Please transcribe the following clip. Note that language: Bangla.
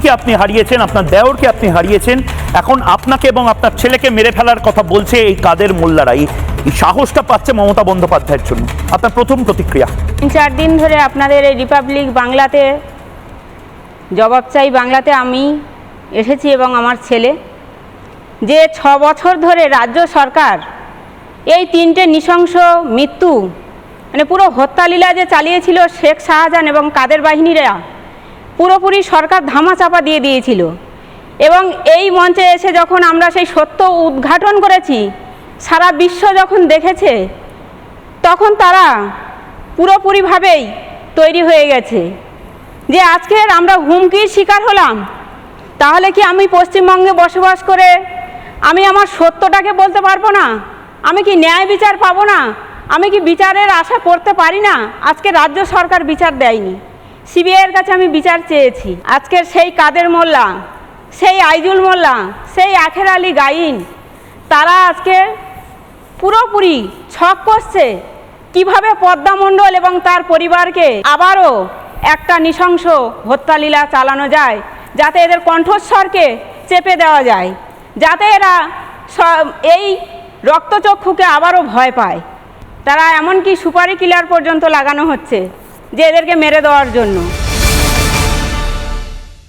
স্বামীকে আপনি হারিয়েছেন, আপনার দেওরকে আপনি হারিয়েছেন, এখন আপনাকে এবং আপনার ছেলেকে মেরে ফেলার কথা বলছে এই কাদের মোল্লারা। এই সাহসটা পাচ্ছে মমতা বন্দ্যোপাধ্যায়ের জন্য। আপনার প্রথম প্রতিক্রিয়া? 3-4 দিন ধরে আপনাদের এই রিপাবলিক বাংলাতে, জবাব চাই বাংলাতে আমি এসেছি এবং আমার ছেলে, যে 6 বছর ধরে রাজ্য সরকার এই 3টে নৃশংস মৃত্যু, মানে পুরো হত্যালীলা যে চালিয়েছিল শেখ শাহজাহান এবং কাদের বাহিনীরা, পুরোপুরি সরকার ধামাচাপা দিয়ে দিয়েছিল। এবং এই মঞ্চে এসে যখন আমরা সেই সত্য উদ্ঘাটন করেছি, সারা বিশ্ব যখন দেখেছে, তখন তারা পুরোপুরিভাবেই তৈরি হয়ে গেছে যে আজকের আমরা হুমকির শিকার হলাম, তাহলে কি আমি পশ্চিমবঙ্গে বসবাস করে আমি আমার সত্যটাকে বলতে পারবো না? আমি কি ন্যায় বিচার পাবো না? আমি কি বিচারের আশা করতে পারি না? আজকে রাজ্য সরকার বিচার দেয়নি, সিবিআইয়ের কাছে আমি বিচার চেয়েছি। আজকের সেই কাদের মোল্লা, সেই আইজুল মোল্লা, সেই আখের আলী গাইন, তারা আজকে পুরোপুরি ছক কষছে কিভাবে পদ্মা মণ্ডল এবং তার পরিবারকে আবারও একটা নৃশংস হত্যালীলা চালানো যায়, যাতে এদের কণ্ঠস্বরকে চেপে দেওয়া যায়, যাতে এরা এই রক্তচক্ষুকে আবারও ভয় পায়। তারা এমনকি সুপারি কিলার পর্যন্ত লাগানো হচ্ছে যে এদেরকে মেরে দেওয়ার জন্য।